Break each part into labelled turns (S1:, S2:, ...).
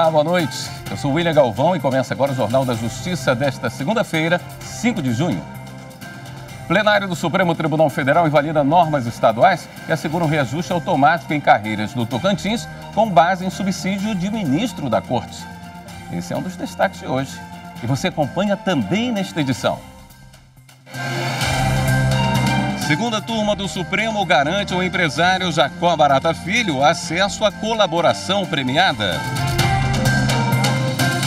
S1: Olá, boa noite. Eu sou William Galvão e começa agora o Jornal da Justiça desta segunda-feira, 5 de junho. Plenário do Supremo Tribunal Federal invalida normas estaduais que asseguram reajuste automático em carreiras do Tocantins com base em subsídio de ministro da Corte. Esse é um dos destaques de hoje. E você acompanha também nesta edição. Segunda turma do Supremo garante ao empresário Jacó Barata Filho acesso à colaboração premiada.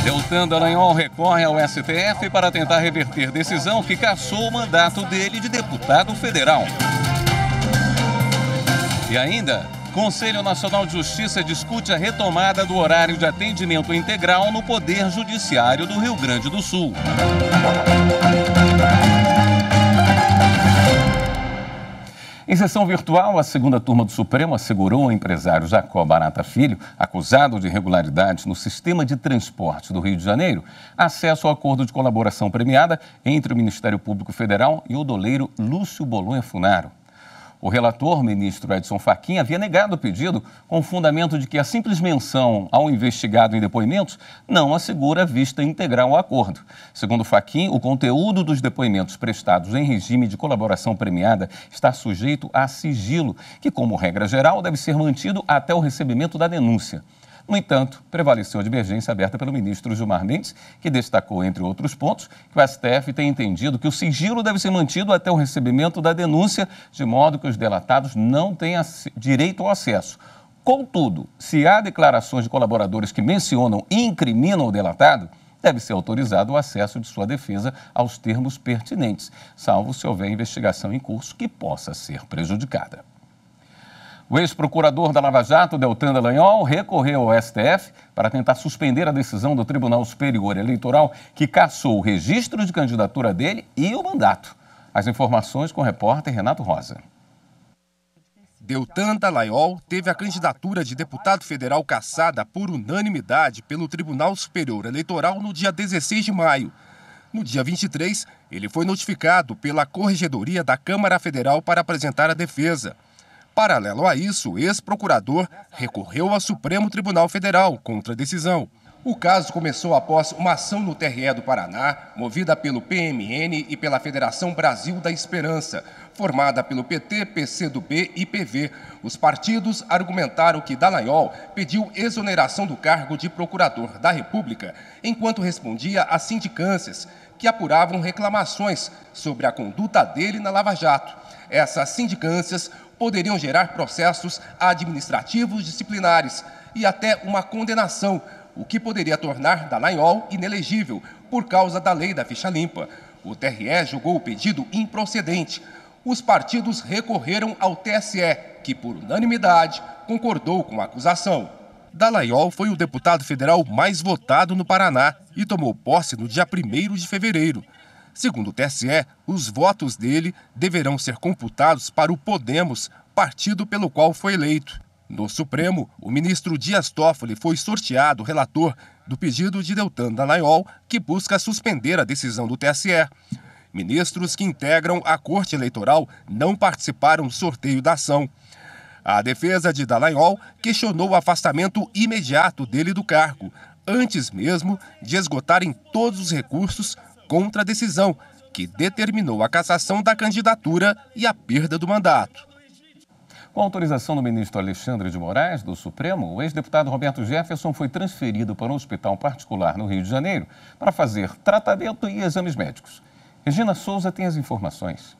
S1: Deltan Dallagnol recorre ao STF para tentar reverter decisão que cassou o mandato dele de deputado federal. E ainda, Conselho Nacional de Justiça discute a retomada do horário de atendimento integral no Poder Judiciário do Rio Grande do Sul. Em sessão virtual, a segunda turma do Supremo assegurou ao empresário Jacó Barata Filho, acusado de irregularidades no sistema de transporte do Rio de Janeiro, acesso ao acordo de colaboração premiada entre o Ministério Público Federal e o doleiro Lúcio Bolonha Funaro. O relator, ministro Edson Fachin, havia negado o pedido com o fundamento de que a simples menção ao investigado em depoimentos não assegura vista integral ao acordo. Segundo Fachin, o conteúdo dos depoimentos prestados em regime de colaboração premiada está sujeito a sigilo, que, como regra geral, deve ser mantido até o recebimento da denúncia. No entanto, prevaleceu a divergência aberta pelo ministro Gilmar Mendes, que destacou, entre outros pontos, que o STF tem entendido que o sigilo deve ser mantido até o recebimento da denúncia, de modo que os delatados não tenham direito ao acesso. Contudo, se há declarações de colaboradores que mencionam e incriminam o delatado, deve ser autorizado o acesso de sua defesa aos termos pertinentes, salvo se houver investigação em curso que possa ser prejudicada. O ex-procurador da Lava Jato, Deltan Dallagnol, recorreu ao STF para tentar suspender a decisão do Tribunal Superior Eleitoral que cassou o registro de candidatura dele e o mandato. As informações com o repórter Renato Rosa.
S2: Deltan Dallagnol teve a candidatura de deputado federal cassada por unanimidade pelo Tribunal Superior Eleitoral no dia 16 de maio. No dia 23, ele foi notificado pela Corregedoria da Câmara Federal para apresentar a defesa. Paralelo a isso, o ex-procurador recorreu ao Supremo Tribunal Federal contra a decisão. O caso começou após uma ação no TRE do Paraná, movida pelo PMN e pela Federação Brasil da Esperança, formada pelo PT, PCdoB e PV. Os partidos argumentaram que Dallagnol pediu exoneração do cargo de procurador da República, enquanto respondia a sindicâncias que apuravam reclamações sobre a conduta dele na Lava Jato. Essas sindicâncias poderiam gerar processos administrativos disciplinares e até uma condenação, o que poderia tornar Dallagnol inelegível por causa da lei da ficha limpa. O TRE julgou o pedido improcedente. Os partidos recorreram ao TSE, que por unanimidade concordou com a acusação. Dallagnol foi o deputado federal mais votado no Paraná e tomou posse no dia 1º de fevereiro. Segundo o TSE, os votos dele deverão ser computados para o Podemos, partido pelo qual foi eleito. No Supremo, o ministro Dias Toffoli foi sorteado relator do pedido de Deltan Dallagnol, que busca suspender a decisão do TSE. Ministros que integram a Corte Eleitoral não participaram do sorteio da ação. A defesa de Dallagnol questionou o afastamento imediato dele do cargo, antes mesmo de esgotarem todos os recursos contra a decisão, que determinou a cassação da candidatura e a perda do mandato.
S1: Com autorização do ministro Alexandre de Moraes, do Supremo, o ex-deputado Roberto Jefferson foi transferido para um hospital particular no Rio de Janeiro para fazer tratamento e exames médicos. Regina Souza tem as informações.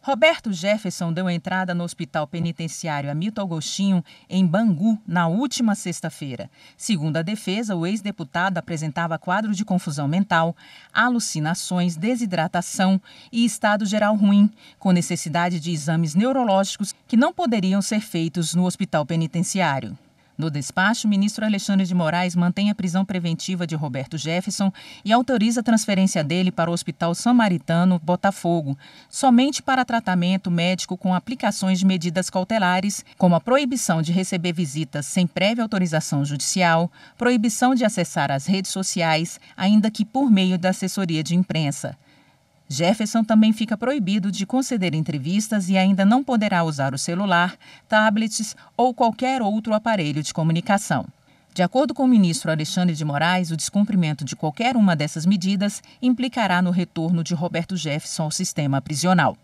S3: Roberto Jefferson deu entrada no Hospital Penitenciário Hamilton Agostinho, em Bangu, na última sexta-feira. Segundo a defesa, o ex-deputado apresentava quadro de confusão mental, alucinações, desidratação e estado geral ruim, com necessidade de exames neurológicos que não poderiam ser feitos no hospital penitenciário. No despacho, o ministro Alexandre de Moraes mantém a prisão preventiva de Roberto Jefferson e autoriza a transferência dele para o Hospital Samaritano, Botafogo, somente para tratamento médico com aplicações de medidas cautelares, como a proibição de receber visitas sem prévia autorização judicial, proibição de acessar as redes sociais, ainda que por meio da assessoria de imprensa. Jefferson também fica proibido de conceder entrevistas e ainda não poderá usar o celular, tablets ou qualquer outro aparelho de comunicação. De acordo com o ministro Alexandre de Moraes, o descumprimento de qualquer uma dessas medidas implicará no retorno de Roberto Jefferson ao sistema prisional.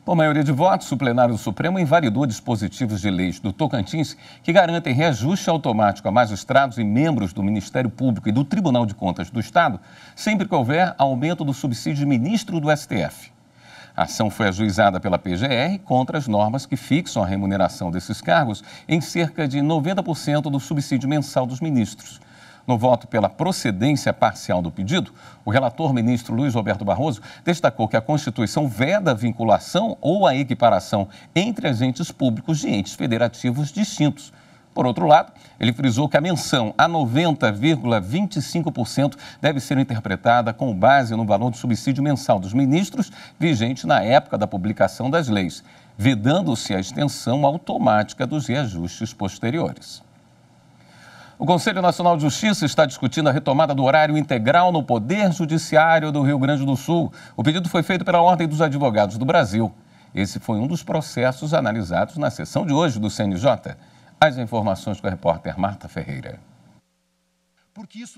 S1: Por maioria de votos, o plenário do Supremo invalidou dispositivos de leis do Tocantins que garantem reajuste automático a magistrados e membros do Ministério Público e do Tribunal de Contas do Estado, sempre que houver aumento do subsídio de ministro do STF. A ação foi ajuizada pela PGR contra as normas que fixam a remuneração desses cargos em cerca de 90% do subsídio mensal dos ministros. No voto pela procedência parcial do pedido, o relator ministro Luiz Roberto Barroso destacou que a Constituição veda a vinculação ou a equiparação entre agentes públicos de entes federativos distintos. Por outro lado, ele frisou que a menção a 90,25% deve ser interpretada com base no valor do subsídio mensal dos ministros vigente na época da publicação das leis, vedando-se a extensão automática dos reajustes posteriores. O Conselho Nacional de Justiça está discutindo a retomada do horário integral no Poder Judiciário do Rio Grande do Sul. O pedido foi feito pela Ordem dos Advogados do Brasil. Esse foi um dos processos analisados na sessão de hoje do CNJ. As informações com a repórter Marta Ferreira.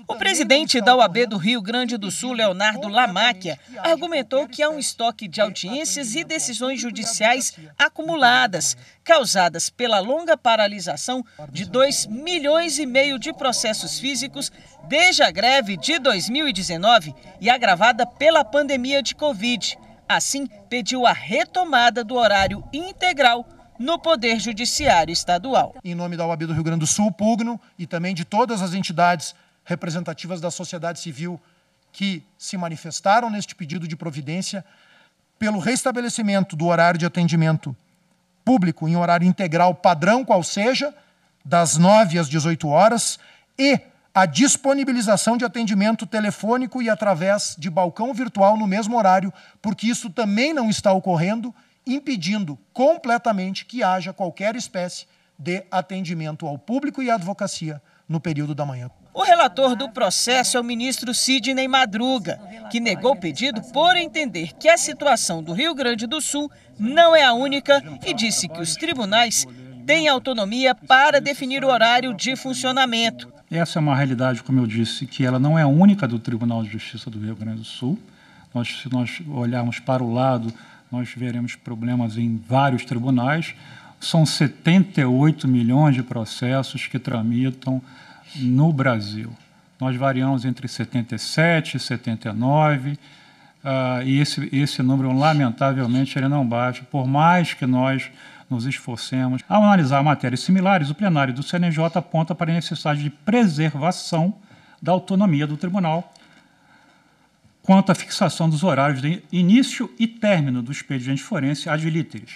S4: O presidente da OAB do Rio Grande do Sul, Leonardo Lamáquia, argumentou que há um estoque de audiências e decisões judiciais acumuladas, causadas pela longa paralisação de 2,5 milhões de processos físicos desde a greve de 2019 e agravada pela pandemia de Covid. Assim, pediu a retomada do horário integral no Poder Judiciário Estadual.
S5: Em nome da OAB do Rio Grande do Sul, pugno e também de todas as entidades representativas da sociedade civil que se manifestaram neste pedido de providência pelo restabelecimento do horário de atendimento público em horário integral padrão, qual seja, das 9 às 18 horas, e a disponibilização de atendimento telefônico e através de balcão virtual no mesmo horário, porque isso também não está ocorrendo, impedindo completamente que haja qualquer espécie de atendimento ao público e à advocacia no período da manhã.
S4: O relator do processo é o ministro Sidney Madruga, que negou o pedido por entender que a situação do Rio Grande do Sul não é a única e disse que os tribunais têm autonomia para definir o horário de funcionamento.
S6: Essa é uma realidade, como eu disse, que ela não é a única do Tribunal de Justiça do Rio Grande do Sul. Se nós olharmos para o lado, nós veremos problemas em vários tribunais. São 78 milhões de processos que tramitam no Brasil. Nós variamos entre 77 e 79, e esse número, lamentavelmente, ele não bate, por mais que nós nos esforcemos. Ao analisar matérias similares, o plenário do CNJ aponta para a necessidade de preservação da autonomia do tribunal quanto à fixação dos horários de início e término do expediente forense ad literis.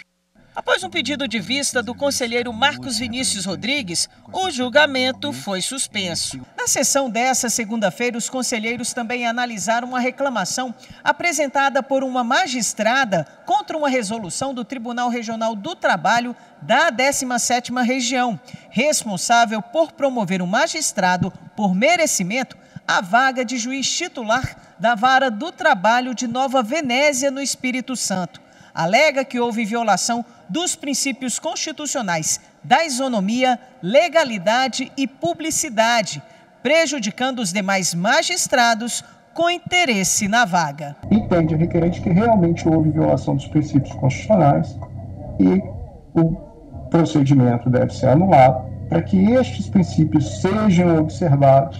S4: Após um pedido de vista do conselheiro Marcos Vinícius Rodrigues, o julgamento foi suspenso. Na sessão dessa segunda-feira, os conselheiros também analisaram uma reclamação apresentada por uma magistrada contra uma resolução do Tribunal Regional do Trabalho da 17ª Região, responsável por promover um magistrado por merecimento à vaga de juiz titular da Vara do Trabalho de Nova Venésia, no Espírito Santo. Alega que houve violação dos princípios constitucionais da isonomia, legalidade e publicidade, prejudicando os demais magistrados com interesse na vaga.
S7: Entende a requerente que realmente houve violação dos princípios constitucionais e o procedimento deve ser anulado para que estes princípios sejam observados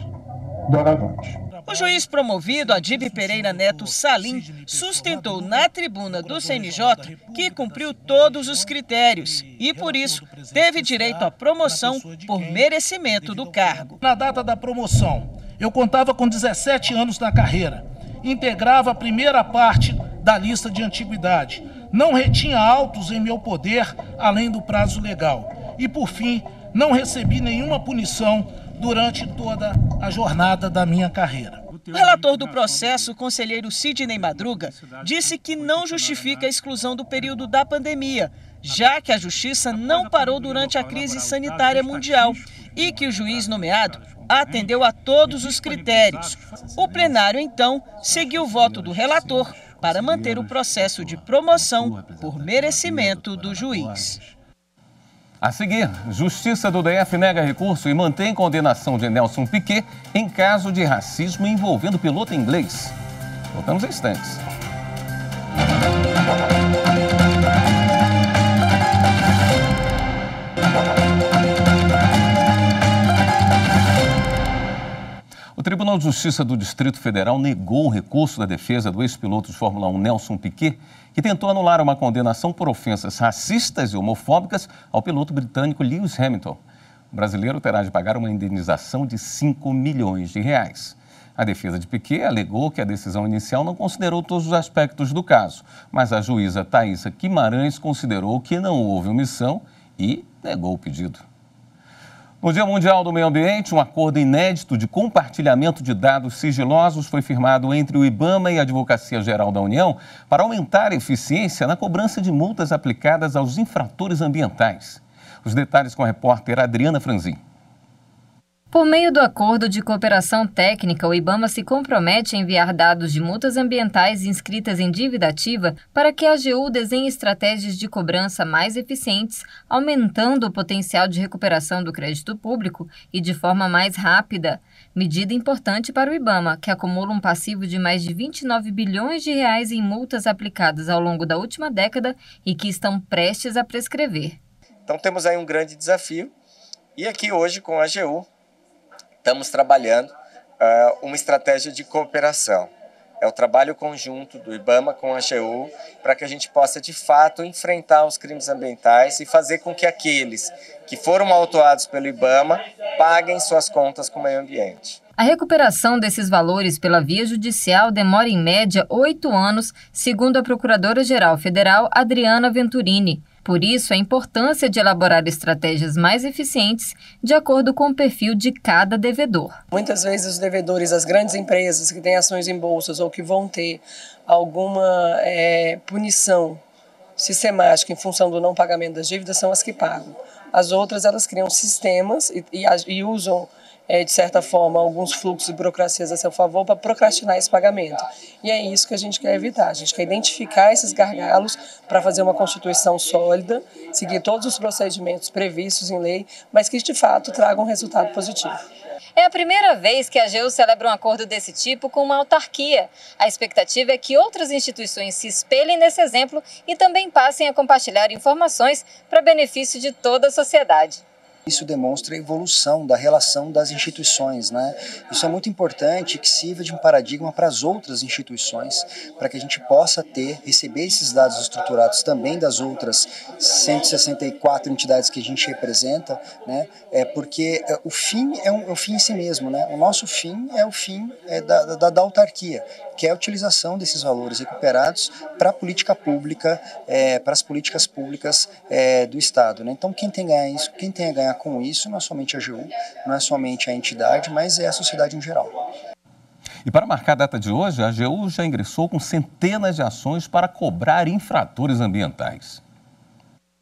S7: doravante.
S4: O juiz promovido, Adib Pereira Neto Salim, sustentou na tribuna do CNJ que cumpriu todos os critérios e, por isso, teve direito à promoção por merecimento do cargo.
S8: Na data da promoção, eu contava com 17 anos na carreira, integrava a primeira parte da lista de antiguidade, não retinha autos em meu poder além do prazo legal e, por fim, não recebi nenhuma punição durante toda a jornada da minha carreira.
S4: O relator do processo, o conselheiro Sidney Madruga, disse que não justifica a exclusão do período da pandemia, já que a Justiça não parou durante a crise sanitária mundial e que o juiz nomeado atendeu a todos os critérios. O plenário, então, seguiu o voto do relator para manter o processo de promoção por merecimento do juiz.
S1: A seguir, Justiça do DF nega recurso e mantém condenação de Nelson Piquet em caso de racismo envolvendo piloto inglês. Voltamos em instantes. O Tribunal de Justiça do Distrito Federal negou o recurso da defesa do ex-piloto de Fórmula 1 Nelson Piquet, que tentou anular uma condenação por ofensas racistas e homofóbicas ao piloto britânico Lewis Hamilton. O brasileiro terá de pagar uma indenização de 5 milhões de reais. A defesa de Piquet alegou que a decisão inicial não considerou todos os aspectos do caso, mas a juíza Thaisa Guimarães considerou que não houve omissão e negou o pedido. No Dia Mundial do Meio Ambiente, um acordo inédito de compartilhamento de dados sigilosos foi firmado entre o IBAMA e a Advocacia Geral da União para aumentar a eficiência na cobrança de multas aplicadas aos infratores ambientais. Os detalhes com a repórter Adriana Franzin.
S9: Por meio do acordo de cooperação técnica, o IBAMA se compromete a enviar dados de multas ambientais inscritas em dívida ativa para que a AGU desenhe estratégias de cobrança mais eficientes, aumentando o potencial de recuperação do crédito público e de forma mais rápida. Medida importante para o IBAMA, que acumula um passivo de mais de 29 bilhões de reais em multas aplicadas ao longo da última década e que estão prestes a prescrever.
S10: Então temos aí um grande desafio e aqui hoje com a AGU estamos trabalhando uma estratégia de cooperação. É o trabalho conjunto do IBAMA com a AGU para que a gente possa, de fato, enfrentar os crimes ambientais e fazer com que aqueles que foram autuados pelo IBAMA paguem suas contas com o meio ambiente.
S9: A recuperação desses valores pela via judicial demora, em média, 8 anos, segundo a Procuradora-Geral Federal, Adriana Venturini. Por isso, a importância de elaborar estratégias mais eficientes de acordo com o perfil de cada devedor.
S11: Muitas vezes os devedores, as grandes empresas que têm ações em bolsas ou que vão ter alguma punição sistemática em função do não pagamento das dívidas são as que pagam. As outras, elas criam sistemas e usam, de certa forma, alguns fluxos e burocracias a seu favor para procrastinar esse pagamento. E é isso que a gente quer evitar. A gente quer identificar esses gargalos para fazer uma constituição sólida, seguir todos os procedimentos previstos em lei, mas que, de fato, tragam um resultado positivo.
S9: É a primeira vez que a AGU celebra um acordo desse tipo com uma autarquia. A expectativa é que outras instituições se espelhem nesse exemplo e também passem a compartilhar informações para benefício de toda a sociedade.
S12: Isso demonstra a evolução da relação das instituições, né? Isso é muito importante que sirva de um paradigma para as outras instituições, para que a gente possa receber esses dados estruturados também das outras 164 entidades que a gente representa, né? Porque o fim é o fim em si mesmo, né? O nosso fim é o fim da autarquia, que é a utilização desses valores recuperados para a política pública, para as políticas públicas do Estado, né? Então, quem tem a ganhar com isso não é somente a AGU, não é somente a entidade, mas é a sociedade em geral.
S1: E para marcar a data de hoje, a AGU já ingressou com centenas de ações para cobrar infratores ambientais.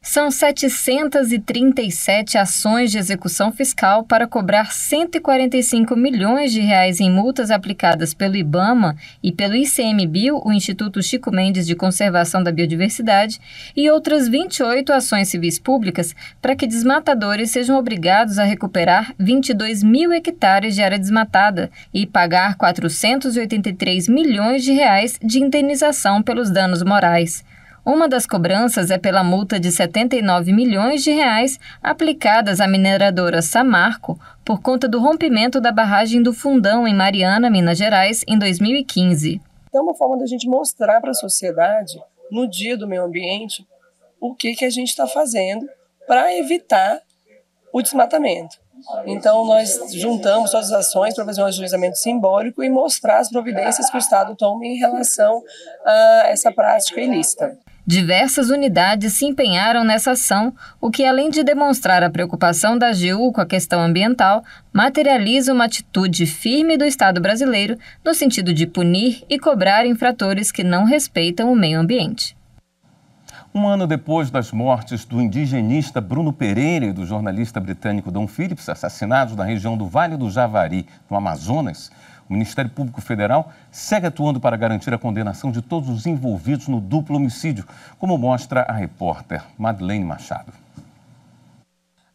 S9: São 737 ações de execução fiscal para cobrar 145 milhões de reais em multas aplicadas pelo IBAMA e pelo ICMBio, o Instituto Chico Mendes de Conservação da Biodiversidade, e outras 28 ações civis públicas para que desmatadores sejam obrigados a recuperar 22 mil hectares de área desmatada e pagar 483 milhões de reais de indenização pelos danos morais. Uma das cobranças é pela multa de 79 milhões de reais aplicadas à mineradora Samarco por conta do rompimento da barragem do Fundão, em Mariana, Minas Gerais, em 2015.
S11: É uma forma da gente mostrar para a sociedade, no Dia do Meio Ambiente, o que a gente está fazendo para evitar o desmatamento. Então, nós juntamos todas as ações para fazer um ajuizamento simbólico e mostrar as providências que o Estado toma em relação a essa prática ilícita.
S9: Diversas unidades se empenharam nessa ação, o que, além de demonstrar a preocupação da AGU com a questão ambiental, materializa uma atitude firme do Estado brasileiro no sentido de punir e cobrar infratores que não respeitam o meio ambiente.
S1: Um ano depois das mortes do indigenista Bruno Pereira e do jornalista britânico Dom Phillips, assassinados na região do Vale do Javari, no Amazonas, o Ministério Público Federal segue atuando para garantir a condenação de todos os envolvidos no duplo homicídio, como mostra a repórter Madeleine Machado.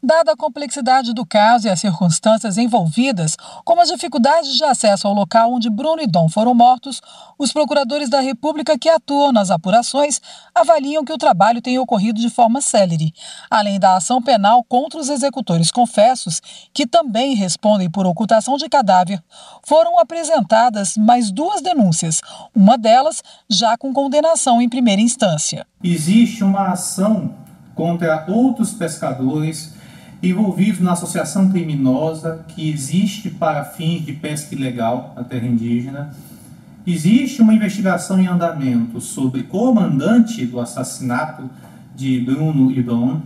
S13: Dada a complexidade do caso e as circunstâncias envolvidas, como as dificuldades de acesso ao local onde Bruno e Dom foram mortos, os procuradores da República que atuam nas apurações avaliam que o trabalho tem ocorrido de forma célere, além da ação penal contra os executores confessos, que também respondem por ocultação de cadáver. Foram apresentadas mais 2 denúncias, uma delas já com condenação em primeira instância.
S14: Existe uma ação contra outros pescadores envolvidos na associação criminosa que existe para fins de pesca ilegal na terra indígena. Existe uma investigação em andamento sobre comandante do assassinato de Bruno e Dom.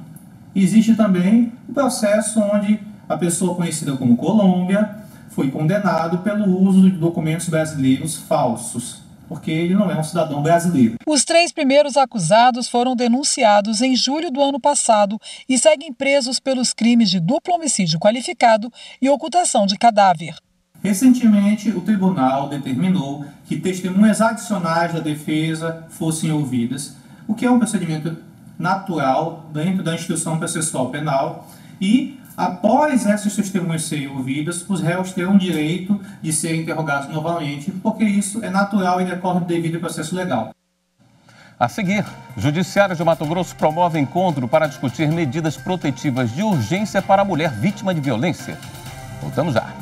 S14: Existe também o processo onde a pessoa conhecida como Colômbia foi condenado pelo uso de documentos brasileiros falsos, porque ele não é um cidadão brasileiro.
S13: Os 3 primeiros acusados foram denunciados em julho do ano passado e seguem presos pelos crimes de duplo homicídio qualificado e ocultação de cadáver.
S14: Recentemente, o tribunal determinou que testemunhas adicionais da defesa fossem ouvidas, o que é um procedimento natural dentro da instituição processual penal, e após essas testemunhas serem ouvidas, os réus terão direito de serem interrogados novamente, porque isso é natural e decorre do devido processo legal.
S1: A seguir, o Judiciário de Mato Grosso promove encontro para discutir medidas protetivas de urgência para a mulher vítima de violência. Voltamos já.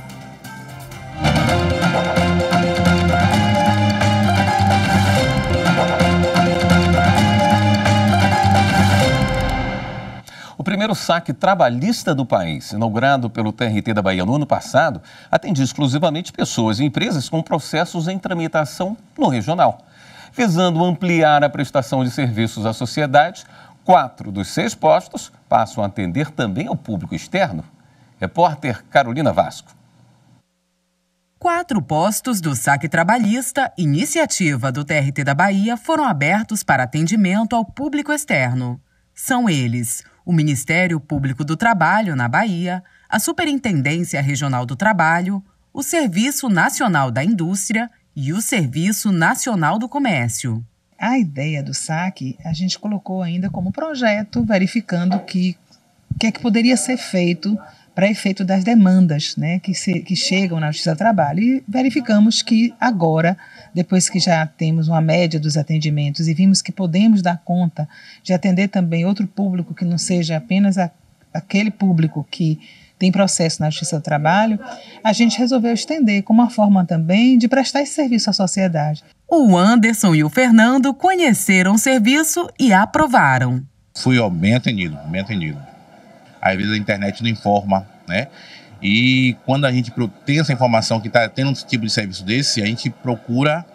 S1: O primeiro saque trabalhista do país, inaugurado pelo TRT da Bahia no ano passado, atendia exclusivamente pessoas e empresas com processos em tramitação no regional. Visando ampliar a prestação de serviços à sociedade, 4 dos 6 postos passam a atender também ao público externo. Repórter Carolina Vasco.
S15: 4 postos do saque trabalhista, iniciativa do TRT da Bahia, foram abertos para atendimento ao público externo. São eles o Ministério Público do Trabalho, na Bahia, a Superintendência Regional do Trabalho, o Serviço Nacional da Indústria e o Serviço Nacional do Comércio.
S16: A ideia do saque a gente colocou ainda como projeto, verificando o que é que poderia ser feito para efeito das demandas, né, que chegam na Justiça do Trabalho. E verificamos que agora, depois que já temos uma média dos atendimentos e vimos que podemos dar conta de atender também outro público que não seja apenas aquele público que tem processo na Justiça do Trabalho, a gente resolveu estender como uma forma também de prestar esse serviço à sociedade.
S15: O Anderson e o Fernando conheceram o serviço e aprovaram.
S17: Fui bem atendido. Às vezes a internet não informa, né? E quando a gente tem essa informação que está tendo um tipo de serviço desse, a gente procura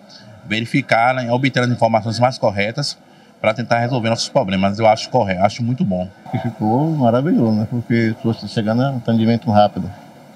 S17: verificar, né, obter as informações mais corretas para tentar resolver nossos problemas. Eu acho correto, acho muito bom.
S18: Ficou maravilhoso, né? Porque se você chegar no atendimento rápido,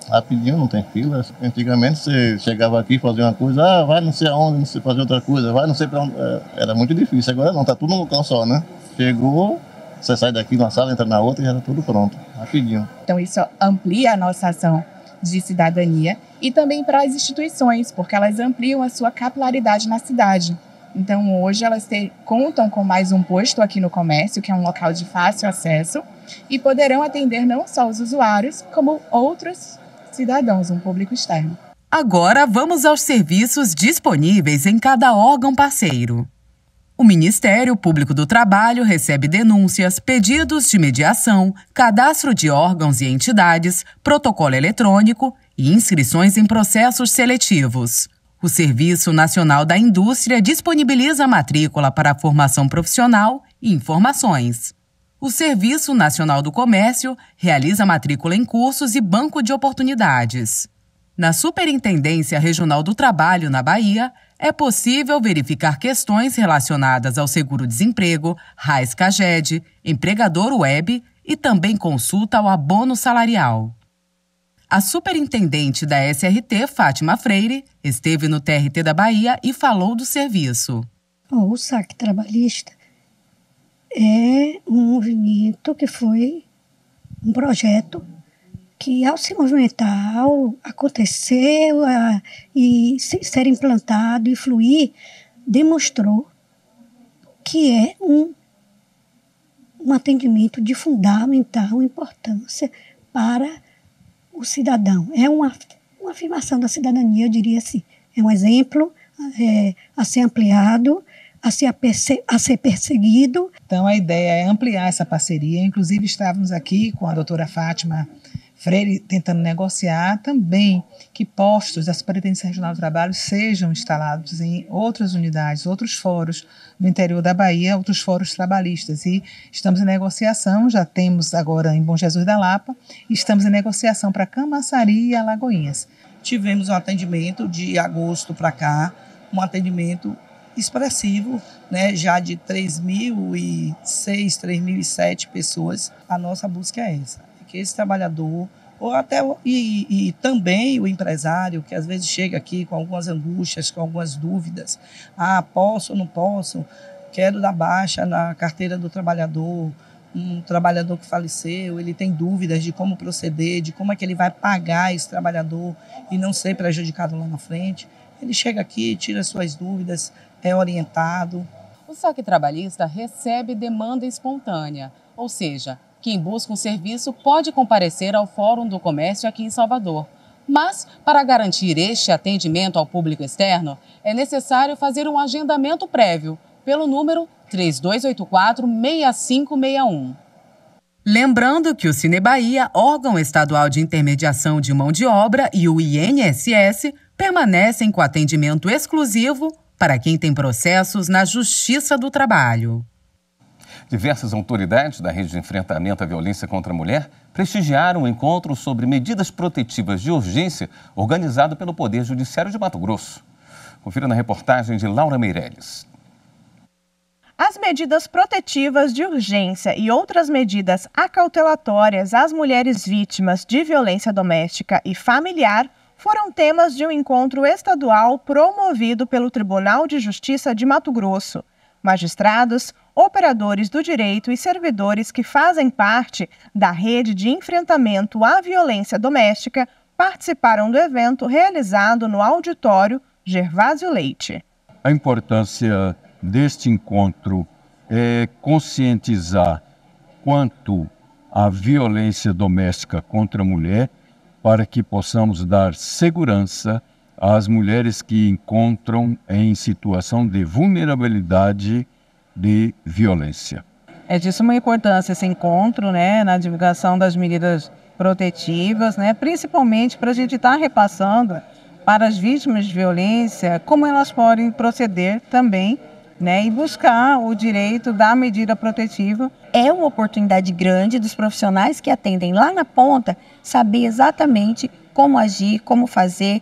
S18: rapidinho, não tem fila. Antigamente você chegava aqui, fazia uma coisa, vai não sei aonde, não sei fazer outra coisa, vai não sei para onde. Era muito difícil. Agora não, tá tudo num local só, né? Chegou, você sai daqui numa sala, entra na outra e já está tudo pronto, rapidinho.
S19: Então isso amplia a nossa ação de cidadania e também para as instituições, porque elas ampliam a sua capilaridade na cidade. Então hoje elas contam com mais um posto aqui no comércio, que é um local de fácil acesso, e poderão atender não só os usuários, como outros cidadãos, um público externo.
S15: Agora vamos aos serviços disponíveis em cada órgão parceiro. O Ministério Público do Trabalho recebe denúncias, pedidos de mediação, cadastro de órgãos e entidades, protocolo eletrônico e inscrições em processos seletivos. O Serviço Nacional da Indústria disponibiliza a matrícula para a formação profissional e informações. O Serviço Nacional do Comércio realiza matrícula em cursos e banco de oportunidades. Na Superintendência Regional do Trabalho, na Bahia, é possível verificar questões relacionadas ao seguro-desemprego, RAIS-CAGED, empregador web e também consulta ao abono salarial. A superintendente da SRT, Fátima Freire, esteve no TRT da Bahia e falou do serviço.
S20: O saque trabalhista é um movimento que foi um projeto que, ao se movimentar, ao acontecer e ser implantado e fluir, demonstrou que é um um atendimento de fundamental importância para o cidadão. É uma afirmação da cidadania, eu diria assim. É um exemplo a ser ampliado, a ser perseguido.
S16: Então, a ideia é ampliar essa parceria. Inclusive, estávamos aqui com a doutora Fátima Freire tentando negociar também que postos da Superintendência Regional do Trabalho sejam instalados em outras unidades, outros fóruns no interior da Bahia, outros fóruns trabalhistas. E estamos em negociação, já temos agora em Bom Jesus da Lapa, e estamos em negociação para Camaçari e Alagoinhas.
S21: Tivemos um atendimento de agosto para cá, um atendimento expressivo, né, já de 3.006, 3.007 pessoas. A nossa busca é essa, que esse trabalhador, ou até e também o empresário, que às vezes chega aqui com algumas angústias, com algumas dúvidas, posso ou não posso, quero dar baixa na carteira do trabalhador, um trabalhador que faleceu, ele tem dúvidas de como proceder, de como é que ele vai pagar esse trabalhador e não ser prejudicado lá na frente. Ele chega aqui, tira suas dúvidas, é orientado.
S22: O saque trabalhista recebe demanda espontânea, ou seja, quem busca um serviço pode comparecer ao Fórum do Comércio aqui em Salvador. Mas, para garantir este atendimento ao público externo, é necessário fazer um agendamento prévio pelo número 3284-6561.
S15: Lembrando que o Cine Bahia, órgão estadual de intermediação de mão de obra, e o INSS permanecem com atendimento exclusivo para quem tem processos na Justiça do Trabalho.
S1: Diversas autoridades da rede de enfrentamento à violência contra a mulher prestigiaram um encontro sobre medidas protetivas de urgência organizado pelo Poder Judiciário de Mato Grosso. Confira na reportagem de Laura Meirelles.
S23: As medidas protetivas de urgência e outras medidas acautelatórias às mulheres vítimas de violência doméstica e familiar foram temas de um encontro estadual promovido pelo Tribunal de Justiça de Mato Grosso. Magistrados, operadores do direito e servidores que fazem parte da rede de enfrentamento à violência doméstica participaram do evento realizado no auditório Gervásio Leite.
S24: A importância deste encontro é conscientizar quanto à violência doméstica contra a mulher, para que possamos dar segurança às mulheres que encontram em situação de vulnerabilidade de violência.
S23: É de suma importância esse encontro, na divulgação das medidas protetivas, principalmente para a gente estar repassando para as vítimas de violência como elas podem proceder também, e buscar o direito da medida protetiva.
S25: É uma oportunidade grande dos profissionais que atendem lá na ponta saber exatamente como agir, como fazer,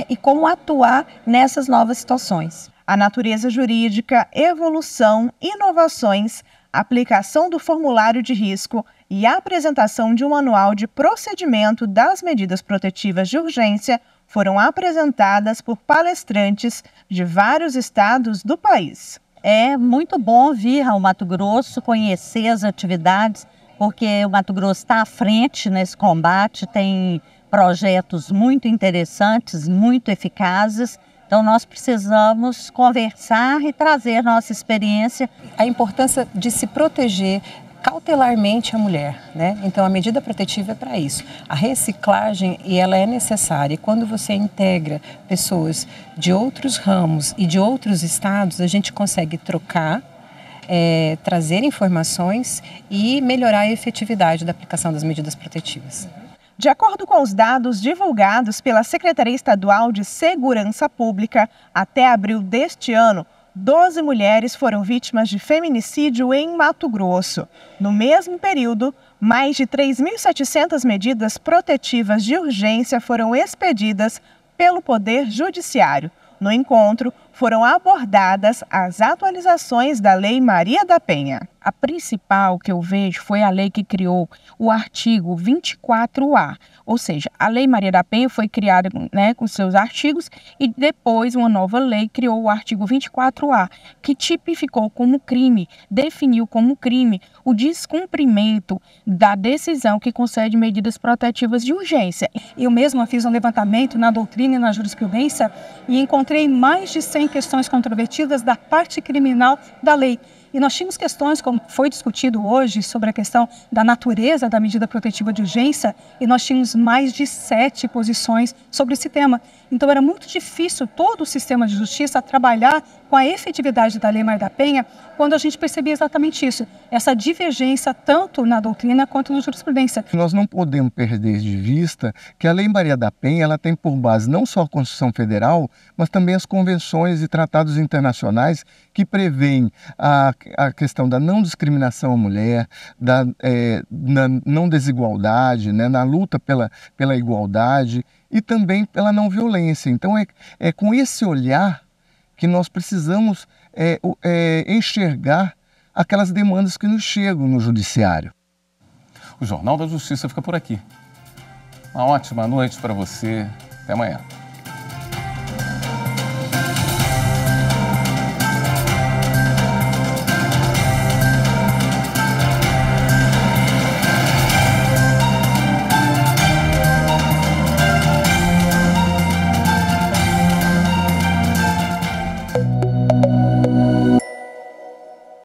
S25: e como atuar nessas novas situações.
S23: A natureza jurídica, evolução, inovações, aplicação do formulário de risco e a apresentação de um manual de procedimento das medidas protetivas de urgência foram apresentadas por palestrantes de vários estados do país.
S26: É muito bom vir ao Mato Grosso, conhecer as atividades, porque o Mato Grosso está à frente nesse combate, tem projetos muito interessantes, muito eficazes. Então, nós precisamos conversar e trazer nossa experiência.
S27: A importância de se proteger cautelarmente a mulher, Então, a medida protetiva é para isso. A reciclagem, ela é necessária. E quando você integra pessoas de outros ramos e de outros estados, a gente consegue trocar, trazer informações e melhorar a efetividade da aplicação das medidas protetivas.
S23: De acordo com os dados divulgados pela Secretaria Estadual de Segurança Pública, até abril deste ano, 12 mulheres foram vítimas de feminicídio em Mato Grosso. No mesmo período, mais de 3.700 medidas protetivas de urgência foram expedidas pelo Poder Judiciário. No encontro, foram abordadas as atualizações da Lei Maria da Penha.
S3: A principal que eu vejo foi a lei que criou o artigo 24A, ou seja, a Lei Maria da Penha foi criada com seus artigos e depois uma nova lei criou o artigo 24A, que tipificou como crime, definiu como crime o descumprimento da decisão que concede medidas protetivas de urgência.
S28: Eu mesma fiz um levantamento na doutrina e na jurisprudência e encontrei mais de 100 questões controvertidas da parte criminal da lei. E nós tínhamos questões, como foi discutido hoje, sobre a questão da natureza da medida protetiva de urgência, e nós tínhamos mais de 7 posições sobre esse tema. Então era muito difícil todo o sistema de justiça trabalhar com a efetividade da Lei Maria da Penha, quando a gente percebia exatamente isso, essa divergência tanto na doutrina quanto na jurisprudência.
S2: Nós não podemos perder de vista que a Lei Maria da Penha ela tem por base não só a Constituição Federal, mas também as convenções e tratados internacionais que prevêem a questão da não discriminação à mulher, da não desigualdade, né, na luta pela igualdade e também pela não violência. Então é com esse olhar que nós precisamos enxergar aquelas demandas que nos chegam no judiciário.
S1: O Jornal da Justiça fica por aqui. Uma ótima noite para você. Até amanhã.